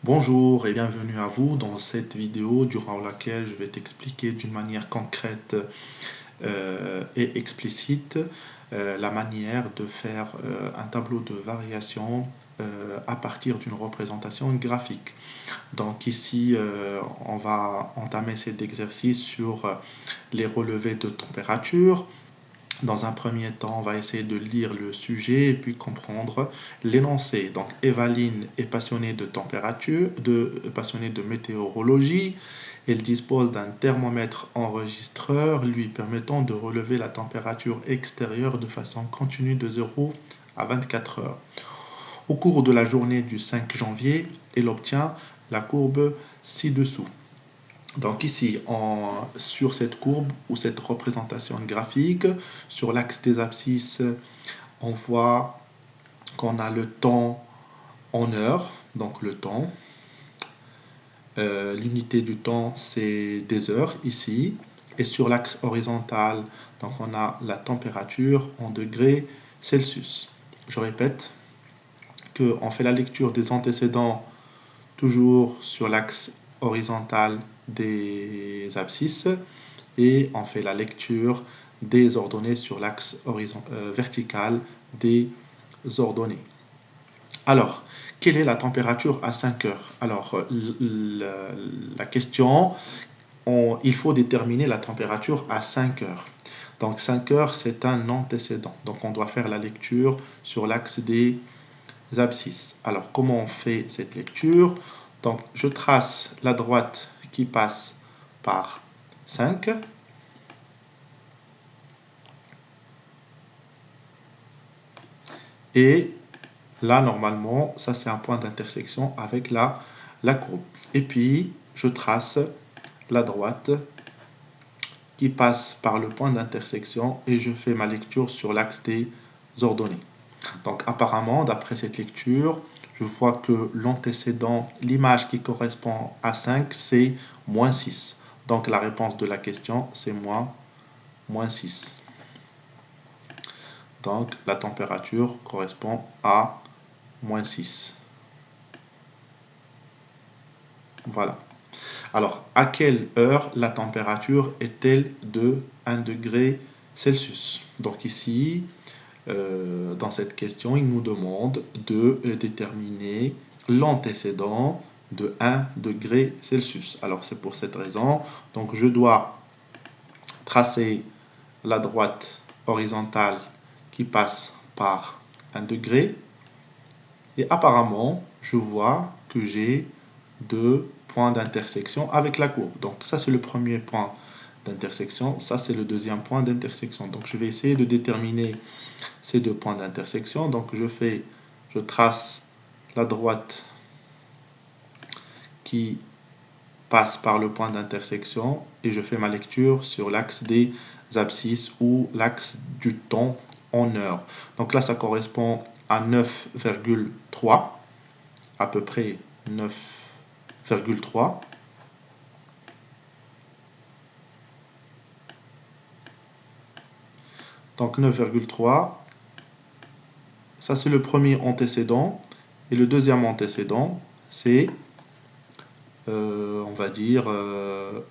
Bonjour et bienvenue à vous dans cette vidéo durant laquelle je vais t'expliquer d'une manière concrète et explicite la manière de faire un tableau de variation à partir d'une représentation graphique. Donc ici, on va entamer cet exercice sur les relevés de température. Dans un premier temps, on va essayer de lire le sujet et puis comprendre l'énoncé. Donc, Evaline est passionnée de température, passionnée de météorologie. Elle dispose d'un thermomètre enregistreur lui permettant de relever la température extérieure de façon continue de 0 à 24 heures. Au cours de la journée du 5 janvier, elle obtient la courbe ci-dessous. Donc ici, sur cette courbe ou cette représentation graphique, sur l'axe des abscisses, on voit qu'on a le temps en heures, donc le temps. L'unité du temps, c'est des heures ici. Et sur l'axe horizontal, donc on a la température en degrés Celsius. Je répète qu'on fait la lecture des antécédents toujours sur l'axe horizontal des abscisses et on fait la lecture des ordonnées sur l'axe vertical des ordonnées. Alors, quelle est la température à 5 heures? Alors, la question, il faut déterminer la température à 5 heures. Donc, 5 heures, c'est un antécédent. Donc, on doit faire la lecture sur l'axe des abscisses. Alors, comment on fait cette lecture? Donc, je trace la droite qui passe par 5. Et là, normalement, ça c'est un point d'intersection avec la courbe. Et puis, je trace la droite qui passe par le point d'intersection et je fais ma lecture sur l'axe des ordonnées. Donc, apparemment, d'après cette lecture, je vois que l'antécédent, l'image qui correspond à 5, c'est moins 6. Donc, la réponse de la question, c'est moins 6. Donc, la température correspond à moins 6. Voilà. Alors, à quelle heure la température est-elle de 1 degré Celsius? Donc ici, dans cette question, il nous demande de déterminer l'antécédent de 1 degré Celsius. Alors, c'est pour cette raison. Donc, je dois tracer la droite horizontale qui passe par 1 degré. Et apparemment, je vois que j'ai deux points d'intersection avec la courbe. Donc ça, c'est le premier point d'intersection. Ça, c'est le deuxième point d'intersection. Donc je vais essayer de déterminer ces deux points d'intersection. Donc je trace la droite qui passe par le point d'intersection et je fais ma lecture sur l'axe des abscisses ou l'axe du temps en heures. Donc là, ça correspond à 9,3, à peu près 9,3. Donc 9,3, ça c'est le premier antécédent. Et le deuxième antécédent, c'est, on va dire,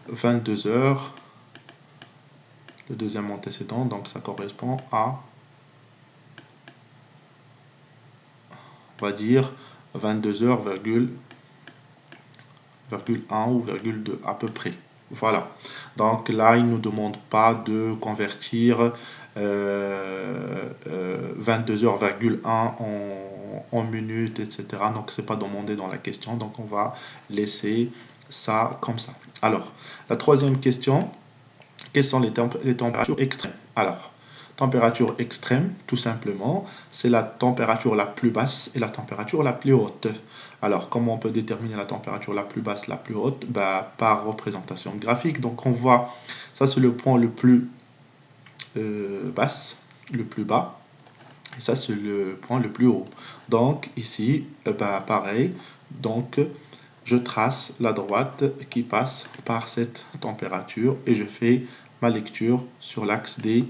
22 heures. Le deuxième antécédent, donc ça correspond à, on va dire, 22 heures, 1 ou 2 à peu près. Voilà. Donc là, il ne nous demande pas de convertir 22h,1 en minutes, etc. Donc, ce n'est pas demandé dans la question. Donc, on va laisser ça comme ça. Alors, la troisième question, quelles sont les températures extrêmes? Alors, température extrême, tout simplement, c'est la température la plus basse et la température la plus haute. Alors, comment on peut déterminer la température la plus basse, la plus haute? Par représentation graphique. Donc, on voit, ça c'est le point le plus basse, le plus bas. Et ça, c'est le point le plus haut. Donc, ici, pareil. Donc, je trace la droite qui passe par cette température et je fais ma lecture sur l'axe des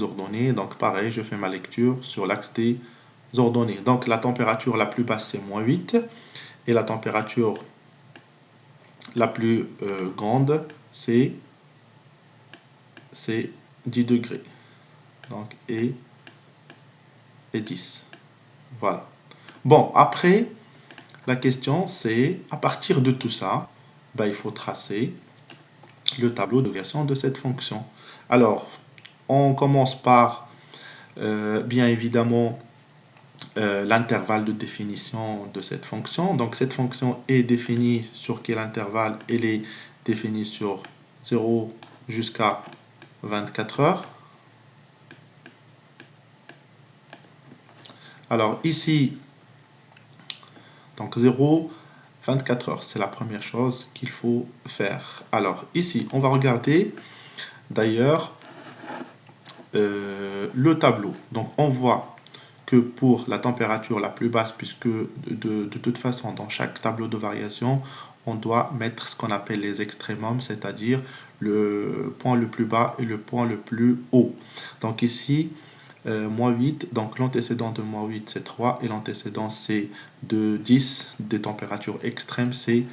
ordonnées. Donc, pareil, je fais ma lecture sur l'axe des ordonnées. Donc la température la plus basse c'est -8 et la température la plus grande c'est 10 degrés. Donc et 10. Voilà. Bon, après, la question c'est, à partir de tout ça, ben, il faut tracer le tableau de variation de cette fonction. Alors, on commence par, bien évidemment, l'intervalle de définition de cette fonction. Donc, cette fonction est définie sur quel intervalle? Elle est définie sur 0 jusqu'à 24 heures. Alors, ici, donc 0, 24 heures, c'est la première chose qu'il faut faire. Alors, ici, on va regarder d'ailleurs le tableau. Donc, on voit que pour la température la plus basse, puisque de toute façon, dans chaque tableau de variation, on doit mettre ce qu'on appelle les extrémums, c'est-à-dire le point le plus bas et le point le plus haut. Donc ici, -8, donc l'antécédent de -8 c'est 3 et l'antécédent c'est de 10, des températures extrêmes c'est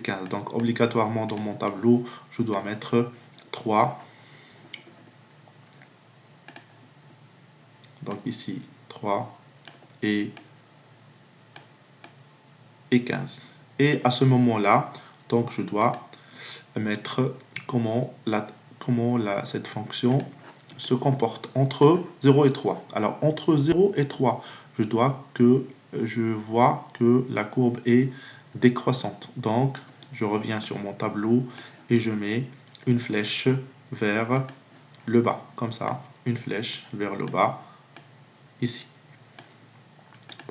15. Donc obligatoirement dans mon tableau, je dois mettre 3. Donc ici 3 et 15. Et à ce moment-là, donc je dois mettre comment cette fonction se comporte entre 0 et 3. Alors entre 0 et 3, je vois que la courbe est décroissante. Donc je reviens sur mon tableau et je mets une flèche vers le bas, comme ça, une flèche vers le bas, ici.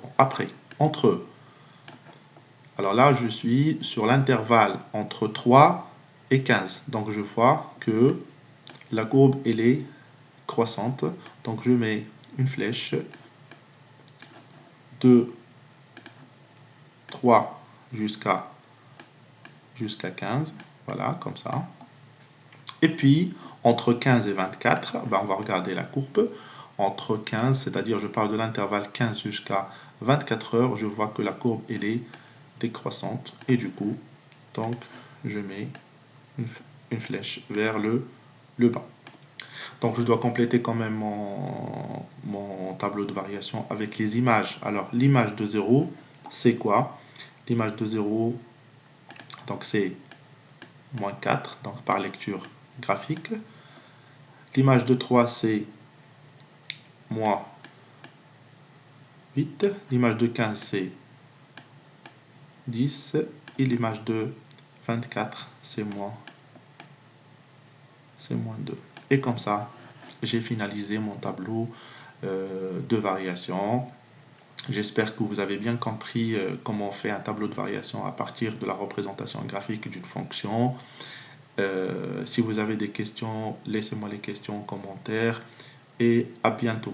Bon, après, alors là, je suis sur l'intervalle entre 3 et 15. Donc je vois que la courbe, elle est croissante. Donc je mets une flèche de 3 jusqu'à 15. Voilà, comme ça. Et puis, entre 15 et 24, ben, on va regarder la courbe. Entre 15, c'est-à-dire je parle de l'intervalle 15 jusqu'à 24 heures, je vois que la courbe, elle est décroissante. Et du coup, donc, je mets une flèche vers le bas. Donc je dois compléter quand même mon tableau de variation avec les images. Alors l'image de 0, c'est quoi? L'image de 0, donc c'est -4, donc par lecture graphique. L'image de 3, c'est -8. L'image de 15, c'est 10. Et l'image de 24, c'est -2. Et comme ça, j'ai finalisé mon tableau de variation. J'espère que vous avez bien compris comment on fait un tableau de variation à partir de la représentation graphique d'une fonction. Si vous avez des questions, laissez-moi les questions en commentaire et à bientôt.